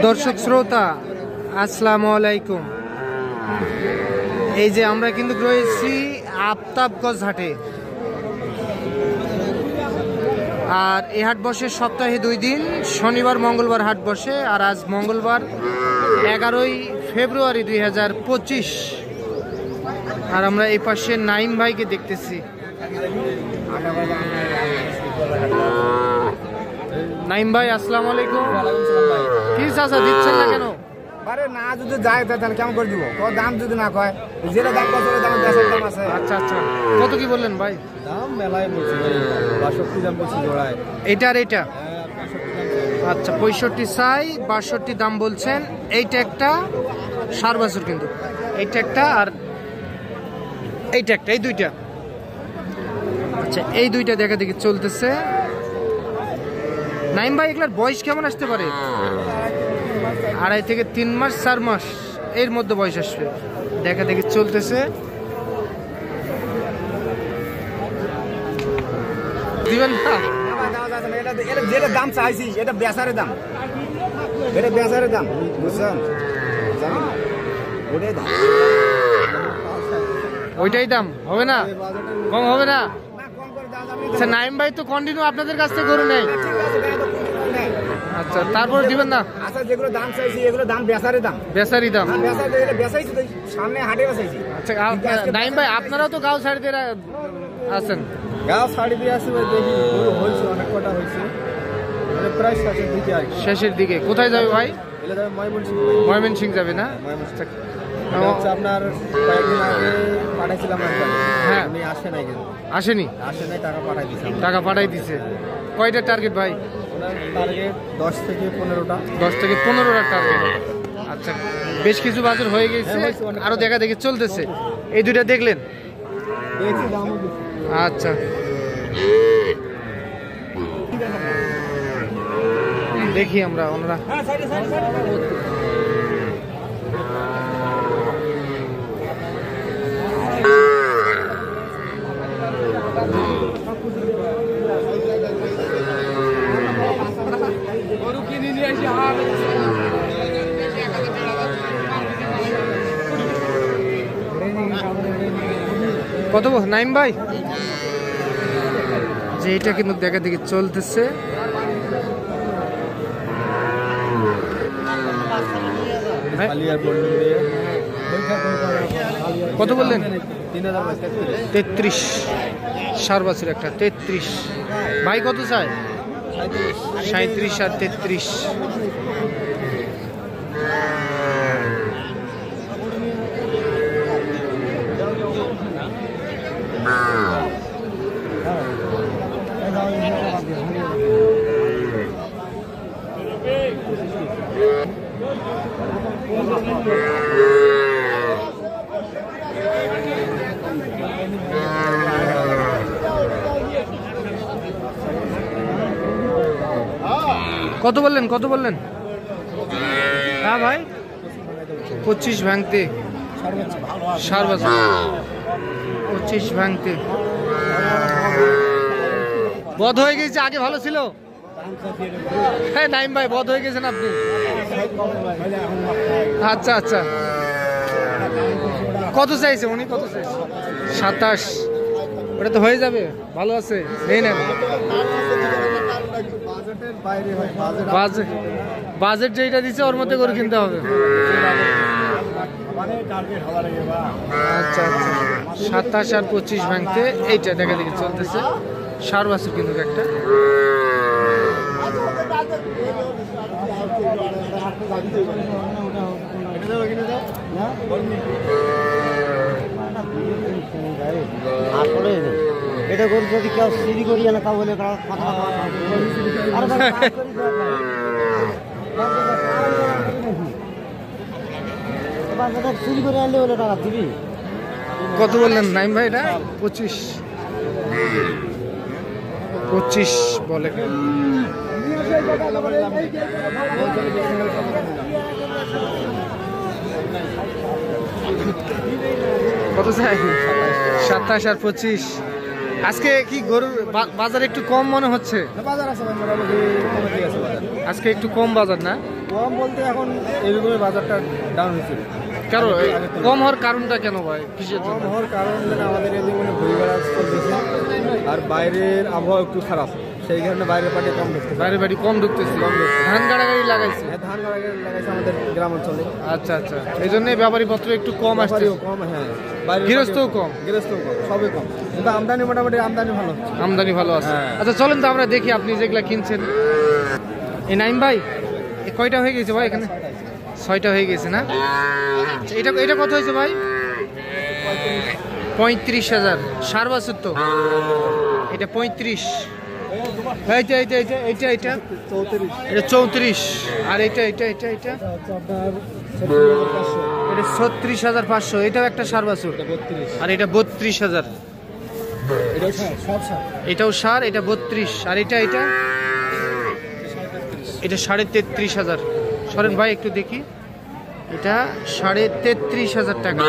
দর্শক শ্রোতা আসসালামু আলাইকুম। এই যে আমরা কিন্তু রয়েছি আফতাবগঞ্জ হাটে, আর এই হাট বসে সপ্তাহে 2 দিন, শনিবার মঙ্গলবার হাট বসে। আর আজ মঙ্গলবার 11ই ফেব্রুয়ারি 2025। আর আমরা এই পাশে নাইম ভাইকে দেখতেছি। নাইম ভাই আসসালামু আলাইকুম। কি চাচা দিচ্ছেন না কেন? আরে না, যদি যায় তাহলে কেমন করে দিব? দাম যদি না কয়, যেটা দাম কত দাম আছে। আচ্ছা আচ্ছা, কত কি বললেন ভাই? দাম মেলায় বলছি, 62 দাম বলছি জোড়ায়। এটা আর এটা? আচ্ছা, 65 চাই, 62 দাম বলছেন। এইটা একটা 4 বছর, কিন্তু এইটা একটা আর এইটা একটা, এই দুইটা। আচ্ছা, এই দুইটা দেখা দেখি চলতেছে। নাইম ভাই, এগুলার বয়স কেমন আসতে পারে? 2.5 থেকে 3 মাস, 4 মাস এর মধ্যে বয়স আসবে। দেখা দেখি চলতেছে। দিবেন না? যেটা দাম চাইছি এটা বেচারের দাম, এটা বেচারের দাম, বুঝছেন? ওইটাই দাম হবে না, কম হবে না? আচ্ছা, নাইম ভাই তো কন্টিনিউ আপনাদের কাছ থেকে গরু নেই। আচ্ছা, তারপর দিবেন না? আচ্ছা, যেগুলো দাম চাইছি এগুলো দাম বেচারের দাম। বেচারি দাম? বেচাইছি তো, সামনে হাটে বেচাইছি। আচ্ছা নাইম ভাই, আপনারাও তো গাঁও ছাড়ি দিয়ে আছেন? গাঁও ছাড়ি দিয়ে আসি, দেখি গরু হয়েছে, অনেক কটা হয়েছে, প্রায় শেষের দিকে। আর শেষের দিকে কোথায় যাবে ভাই? ময়মনসিংহ যাবে না? আপনার কয়েকদিন আগে পাঠাইছিলাম, হ্যাঁ, উনি আসে নাই, কিন্তু আসেনি, টাকা পাঠাই দিচ্ছে। টাকা পাঠাই দিছে। কয়টা টার্গেট ভাই? টার্গেট 10 থেকে 15টা। 10 থেকে 15টা টার্গেট। আচ্ছা, বেশ কিছু বাজার হয়ে গেছে, আরো দেখা দেখি চলতেছে। এই দুইটা দেখলেন? আচ্ছা, দেখি আমরা ওনারা। কত নাইম ভাই? যে এটা কিন্তু দেখা দেখি চলতেছে। কত বললেন? 33, 4 বছর একটা 33। ভাই কত চায়? 37 আর 33। কত বললেন? কত বললেন? হ্যাঁ ভাই, 25 ভাঙতে, 4 বছর, 25 ভাঙতে। বধ হয়ে গেছে, আগে ভালো ছিল। হ্যাঁ নাইম ভাই, বধ হয়ে গেছেন আপনি। আচ্ছা আচ্ছা, কত চাইছে উনি? কত চাইছে? 27। ওটা তো হয়ে যাবে, ভালো আছে, নেই না? বাজেট যেটা দিচ্ছে ওর মধ্যে করে কিনতে হবে। আচ্ছা আচ্ছা, 27 আর 25 ভাঙতে। এইটা দেখা দেখি চলতেছে, 4 বছর কিন্তু একটা। এটা গরু যদি কেউ চুরি করিয়ে না, তাহলে চুরি করে আনলে বলে টাকা দিবি। কত বললেন নাইম ভাই? এটা 25 বলে। কত চাই? 27 আর 25। আজকে কি গরুর বাজার একটু কম মনে হচ্ছে? বাজার আছে, আজকে একটু কম বাজার না? কম বলতে এখন এরকমই বাজারটা ডাউন হয়েছে। কারণ কম হওয়ার কারণটা কেন ভাই, কিসের জন্য? কম হওয়ার কারণ মানে আমাদের এদিকে মানে ঘুরে বেড়া চলতেছে, আর বাইরের আবহাওয়া একটু খারাপ, সেই কারণে বাইরের পার্টি কম ঢুকতেছে। বাইরে বাড়ি কম ঢুকতেছে। ধান গাড়াগাড়ি লাগাইছে? হ্যাঁ, ধান লাগাইছে আমাদের গ্রাম অঞ্চলে। আচ্ছা আচ্ছা, এই জন্য ব্যাপারী পত্র একটু কম আসছে। কম, হ্যাঁ, বাইরে গৃহস্থও কম। গৃহস্থও কম, সবই কম, কিন্তু আমদানি মোটামুটি আমদানি ভালো হচ্ছে। আমদানি ভালো আছে। হ্যাঁ। আচ্ছা চলেন তো আমরা দেখি আপনি যেগুলা কিনছেন। এই নাইম ভাই, এ কয়টা হয়ে গেছে ভাই এখানে? 6টা হয়ে গেছে না? আচ্ছা, এটা এটা কত হয়েছে ভাই? 35,000। সার বাছুর তো এটা 35। এইটা এইটা এইটা এইটা এইটা 34 এটা 34। আর এটা এটা এটা এটা হচ্ছে আপনার 36,500। এটা 36,500। এটাও একটা সার বাছুর। 32। আর এটা 32,000। এটাও সব সার। এটাও সার, এটা 32। আর এটা এটা এটা 33,500। সরেন ভাই একটু দেখি, এটা 33,500 টাকা।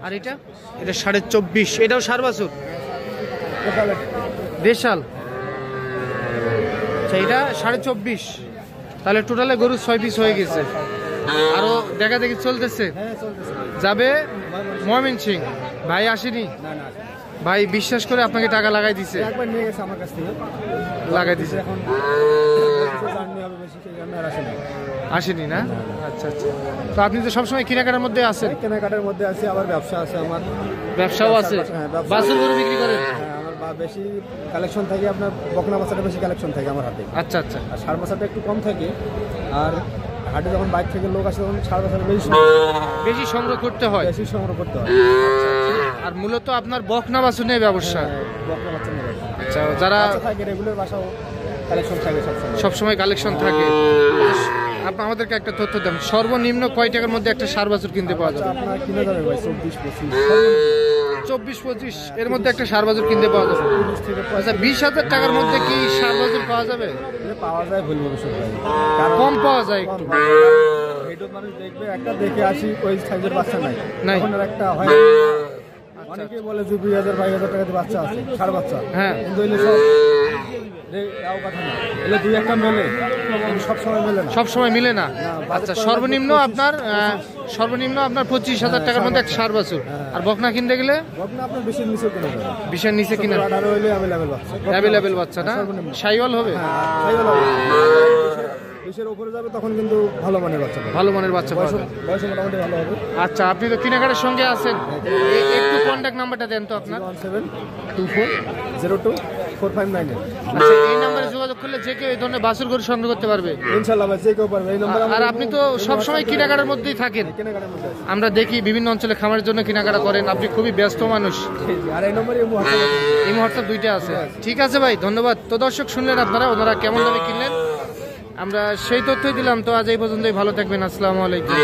আর এটা এটা 24,500। এটাও সার বাছুর, দেশাল। আচ্ছা, এটা 24,500। তাহলে টোটালে গরু 6 পিস হয়ে গেছে। আরো দেখা দেখি চলতেছে, হ্যাঁ, চলতেছে। যাবে ময়মনসিংহ। ভাই আসেনি? না না, ভাই বিশ্বাস করে আপনাকে টাকা লাগাই দিছে? একবার নিয়ে গেছে আমার কাছ থেকে, লাগাই দিছে। এখন জার্নি হবে বেশি, সেই জন্য আর আসেনি। আসেনি না? আচ্ছা আচ্ছা। তো আপনি তো সবসময় কেনাকাটার মধ্যে আছেন? কেনাকাটার মধ্যে আছে, আবার ব্যবসা আছে আমার। ব্যবসাও আছে? হ্যাঁ, ব্যবসা। বাছুর গরু বিক্রি করেন? হ্যাঁ, আমার বেশি কালেকশন থাকে, আপনার বকনা বাচ্চাটা বেশি কালেকশন থাকে আমার হাতে, আচ্ছা আচ্ছা। আর ষাঁড় বাচ্চাটা একটু কম থাকে। আর হাটে যখন বাইরে থেকে লোক আসে তখন ষাঁড় বাচ্চাটা বেশি সংগ্রহ করতে হয়। বেশি সংগ্রহ করতে হয়। আর মূলত আপনার বকনা বাছুর নিয়ে ব্যবসা? হ্যাঁ, বকনা বাচ্চা নিয়ে যায়। আচ্ছা, যারা বাচ্চা থাকে রেগুলার, বাসাও কালেকশন থাকে সবসময়। সবসময় কালেকশন থাকে। আপনি আমাদেরকে একটা তথ্য দেন, সর্বনিম্ন কয় টাকার মধ্যে একটা সার বাছুর কিনতে পাওয়া আচ্ছা, যাবে? আপনার কিনে যাবে ভাই 24-25। 24-25 এর মধ্যে একটা সার বাছুর কিনতে পাওয়া যাবে। 30 থেকে আচ্ছা, 20,000 টাকার মধ্যে কি সার বাছুর পাওয়া যাবে? পাওয়া যায় ভুল ভবিষ্যৎ ভাই, কারণ কম পাওয়া যায় একটু। ভিডিও মানুষ দেখবে, একটা দেখে আসি ওই সাইজের বাচ্চা নাই, নাই। এখন আর একটা হয়। অনেকে বলে যে 2,000-22,000 টাকাতে বাচ্চা আছে, ষাঁড় বাচ্চা। হ্যাঁ। কিন্তু এগুলো সব এও কথা না, এগুলো 2-1টা মেলে, সব সময় মেলে না। সব সময় মিলে না। বাজেট আচ্ছা, করা সর্বনিম্ন লাগবে আপনার 25,000 টাকার মধ্যে একটা সার বাছুর। আর বকনা কিনতে গেলে বকনা আপনার বেশি নিচে কিনে যাবে, 20-এর নিচে কিনা 18 হইলে অ্যাভেলেবেল বাচ্চা। অ্যাভেলেবেল বাচ্চা না? সর্বনিম্ন। সাইওয়াল হবে? সাইওয়াল হবে। 20-এর উপরে যাবে তখন কিন্তু ভালো মানের বাচ্চা পাবে। ভালো মানের বাচ্চা পাওয়া বয়স যাবে। বয়স মোটামুটি ভালো হবে। আচ্ছা, আপনি তো কেনাকাটার সঙ্গে আছেন, একটু কন্ট্যাক্ট নাম্বারটা দেন তো আপনার। 01724024598। আচ্ছা, এই নাম্বারে যোগাযোগ করলে যে কেউ এই ধরনের বাছুর গরু সংগ্রহ করতে পারবে? ইনশাআল্লাহ ভাই, যে কেউ পারবে এই নম্বরে। আর আপনি তো সবসময় কেনাকাটার মধ্যেই থাকেন, কেনাকাটার মধ্যে আছে। আমরা দেখি বিভিন্ন অঞ্চলে খামারের জন্য কেনাকাটা করেন। আপনি খুবই ব্যস্ত মানুষ। আর এই নম্বরে এই মুহূর্তে 2টা আছে। ঠিক আছে ভাই, ধন্যবাদ। তো দর্শক শুনলেন আপনারা ওনারা কেমন দামে কিনলেন, আমরা সেই তথ্যই দিলাম। তো আজ এই পর্যন্তই, ভালো থাকবেন, আসসালামু আলাইকুম।